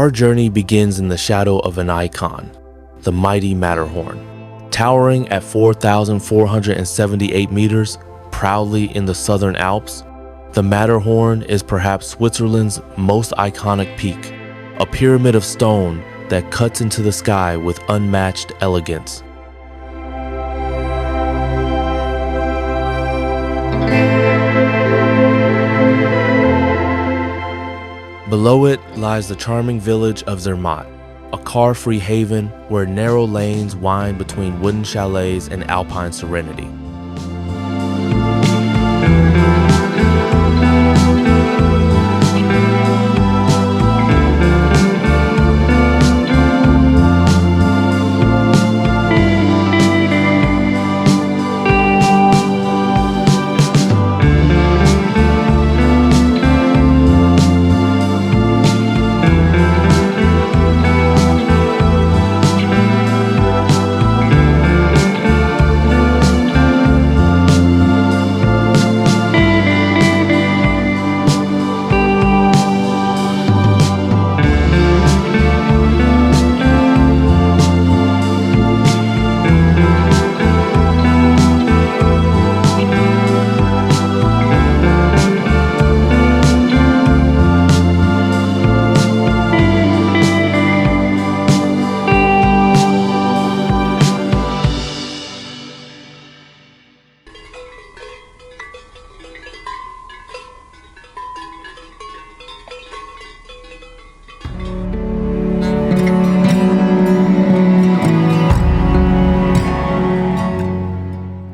Our journey begins in the shadow of an icon, the mighty Matterhorn. Towering at 4,478 meters, proudly in the southern Alps, the Matterhorn is perhaps Switzerland's most iconic peak, a pyramid of stone that cuts into the sky with unmatched elegance. Below it lies the charming village of Zermatt, a car-free haven where narrow lanes wind between wooden chalets and alpine serenity.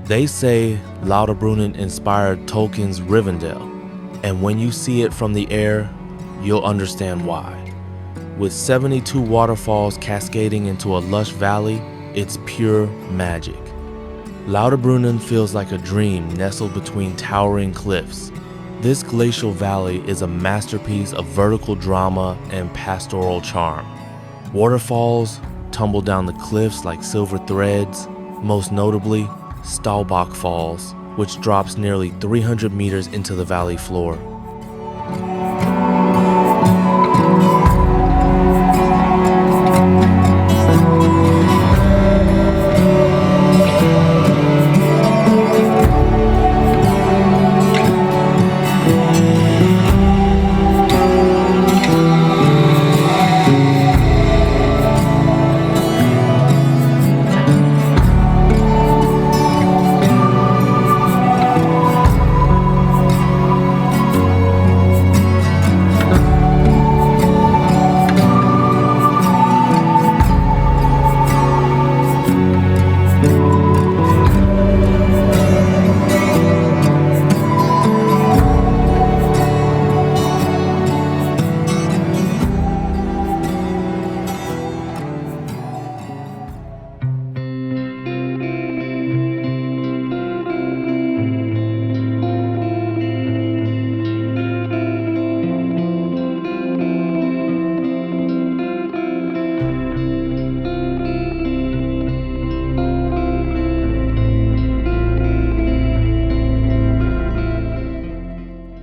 They say Lauterbrunnen inspired Tolkien's Rivendell, and when you see it from the air, you'll understand why. With 72 waterfalls cascading into a lush valley, it's pure magic. Lauterbrunnen feels like a dream nestled between towering cliffs. This glacial valley is a masterpiece of vertical drama and pastoral charm. Waterfalls tumble down the cliffs like silver threads, most notably Staubach Falls, which drops nearly 300 meters into the valley floor.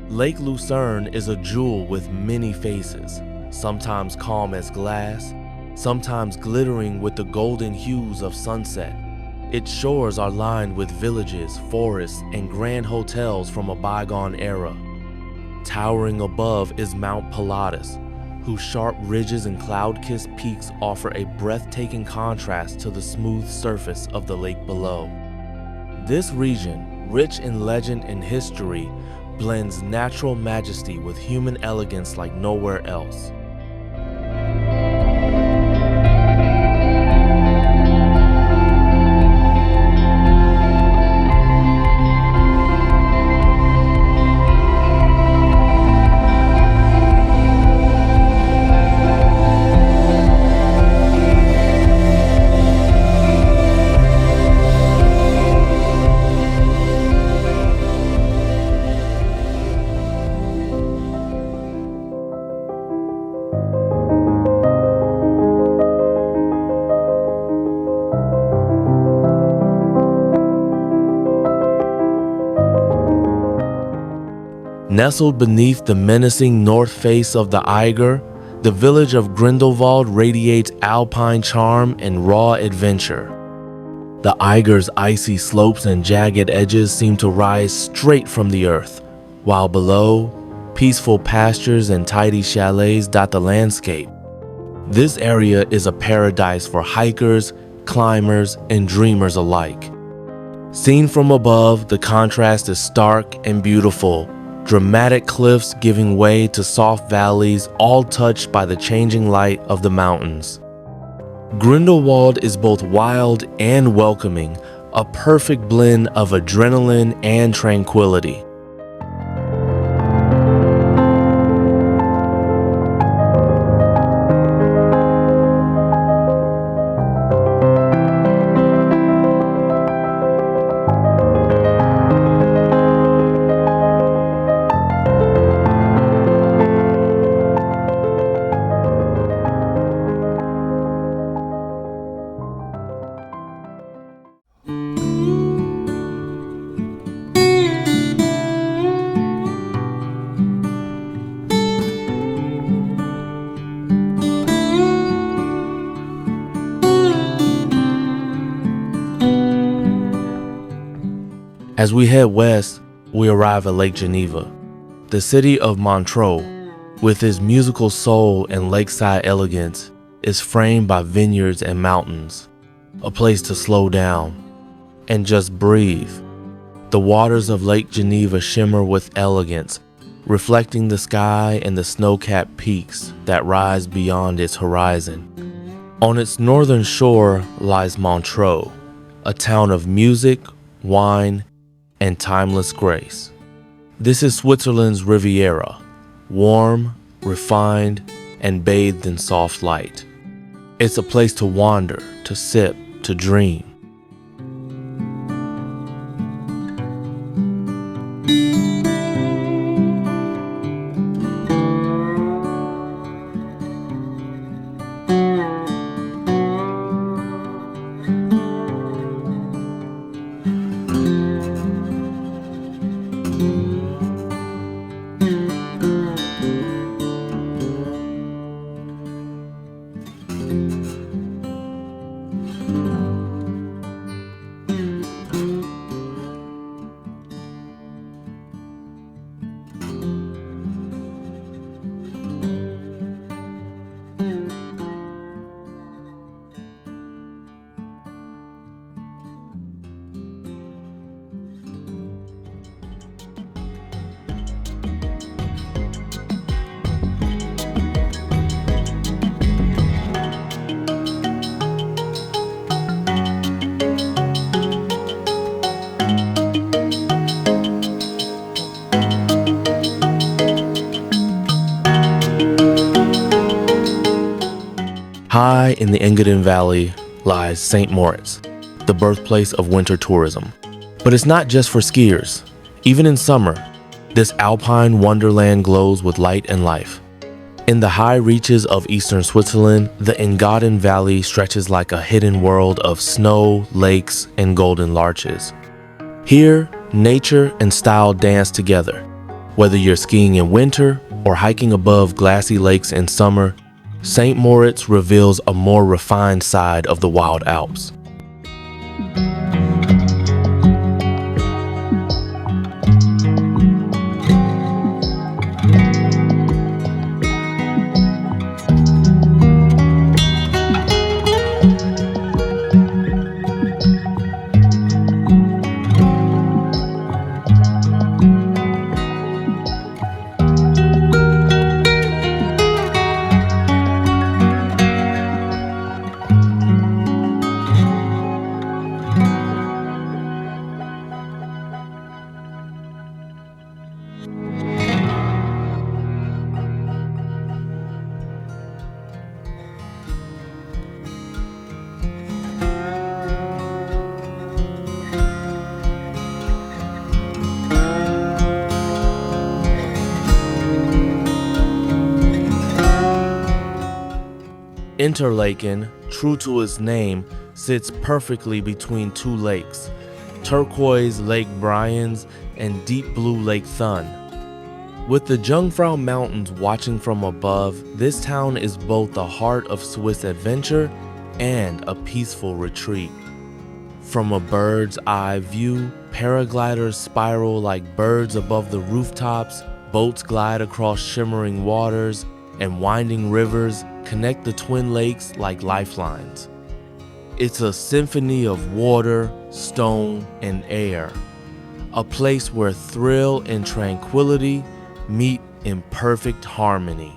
Lake Lucerne is a jewel with many faces, sometimes calm as glass, sometimes glittering with the golden hues of sunset. Its shores are lined with villages, forests, and grand hotels from a bygone era. Towering above is Mount Pilatus, whose sharp ridges and cloud-kissed peaks offer a breathtaking contrast to the smooth surface of the lake below. This region, rich in legend and history, blends natural majesty with human elegance like nowhere else. Nestled beneath the menacing north face of the Eiger, The village of Grindelwald radiates alpine charm and raw adventure. The Eiger's icy slopes and jagged edges seem to rise straight from the earth, while below, peaceful pastures and tidy chalets dot the landscape. This area is a paradise for hikers, climbers, and dreamers alike. Seen from above, the contrast is stark and beautiful, dramatic cliffs giving way to soft valleys, all touched by the changing light of the mountains. Grindelwald is both wild and welcoming, a perfect blend of adrenaline and tranquility. As we head west, we arrive at Lake Geneva. The city of Montreux, with its musical soul and lakeside elegance, is framed by vineyards and mountains, a place to slow down and just breathe. The waters of Lake Geneva shimmer with elegance, reflecting the sky and the snow-capped peaks that rise beyond its horizon. On its northern shore lies Montreux, a town of music, wine, and timeless grace. This is Switzerland's Riviera, warm, refined, and bathed in soft light. It's a place to wander, to sip, to dream. High in the Engadin Valley lies St. Moritz, the birthplace of winter tourism. But it's not just for skiers. Even in summer, this alpine wonderland glows with light and life. In the high reaches of eastern Switzerland, the Engadin Valley stretches like a hidden world of snow, lakes, and golden larches. Here, nature and style dance together. Whether you're skiing in winter or hiking above glassy lakes in summer, St. Moritz reveals a more refined side of the wild Alps. Interlaken, true to its name, sits perfectly between two lakes, turquoise Lake Brians and deep blue Lake Thun. With the Jungfrau Mountains watching from above, this town is both the heart of Swiss adventure and a peaceful retreat. From a bird's eye view, paragliders spiral like birds above the rooftops, boats glide across shimmering waters, and winding rivers connect the twin lakes like lifelines. It's a symphony of water, stone, and air, a place where thrill and tranquility meet in perfect harmony.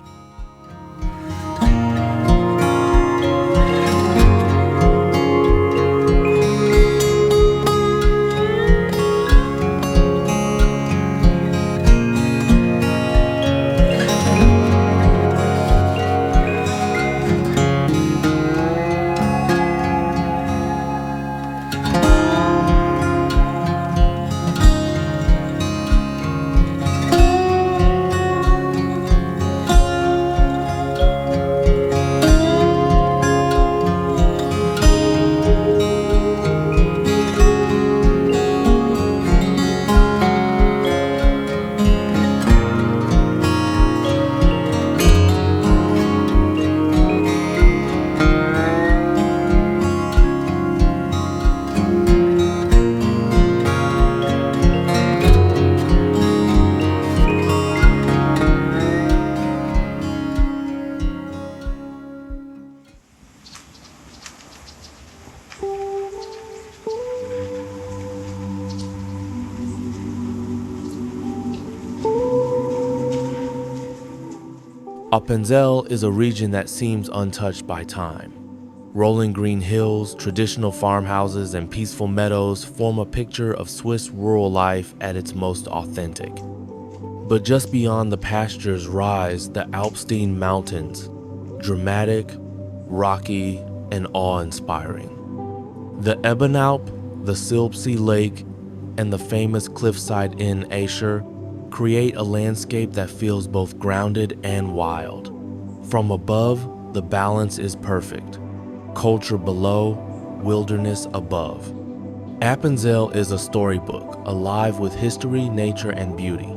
Appenzell is a region that seems untouched by time. Rolling green hills, traditional farmhouses, and peaceful meadows form a picture of Swiss rural life at its most authentic. But just beyond the pastures rise the Alpstein Mountains, dramatic, rocky, and awe-inspiring. The Ebenalp, the Silbsee Lake, and the famous cliffside inn Eiger create a landscape that feels both grounded and wild. From above, the balance is perfect. Culture below, wilderness above. Appenzell is a storybook, alive with history, nature, and beauty.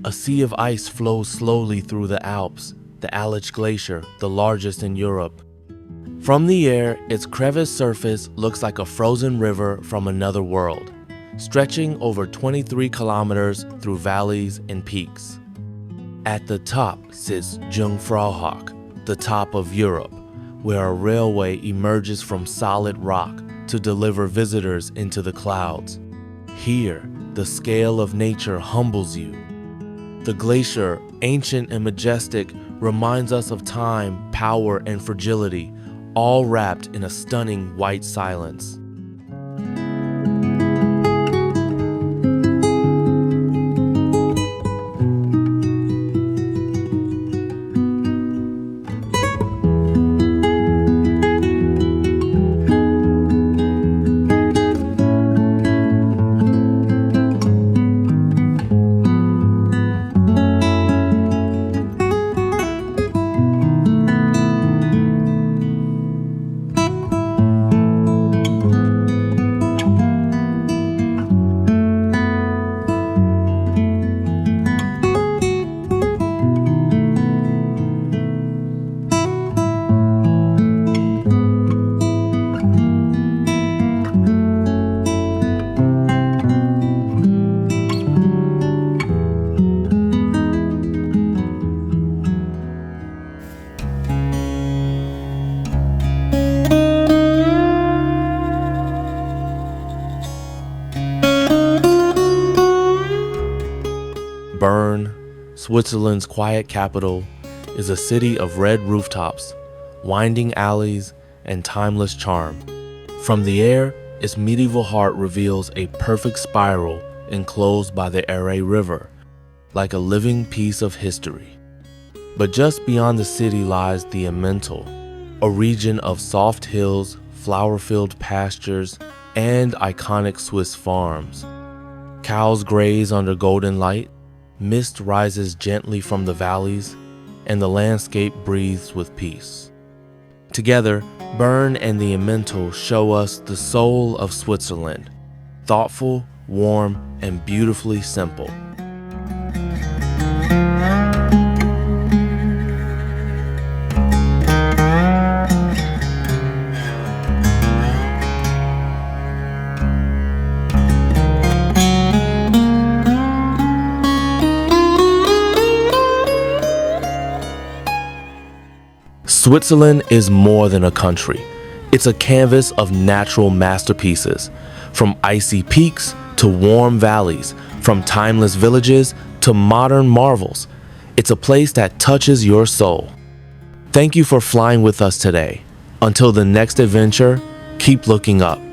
A sea of ice flows slowly through the Alps, the Aletsch Glacier, the largest in Europe. From the air, its crevassed surface looks like a frozen river from another world, stretching over 23 kilometers through valleys and peaks. At the top sits Jungfraujoch, the top of Europe, where a railway emerges from solid rock to deliver visitors into the clouds. Here, the scale of nature humbles you. The glacier, ancient and majestic, reminds us of time, power, and fragility, all wrapped in a stunning white silence. Switzerland's quiet capital is a city of red rooftops, winding alleys, and timeless charm. From the air, its medieval heart reveals a perfect spiral enclosed by the Aare River, like a living piece of history. But just beyond the city lies the Emmental, a region of soft hills, flower-filled pastures, and iconic Swiss farms. Cows graze under golden light, mist rises gently from the valleys, and the landscape breathes with peace. Together, Bern and the Emmental show us the soul of Switzerland, thoughtful, warm, and beautifully simple. Switzerland is more than a country. It's a canvas of natural masterpieces, from icy peaks to warm valleys, from timeless villages to modern marvels. It's a place that touches your soul. Thank you for flying with us today. Until the next adventure, keep looking up.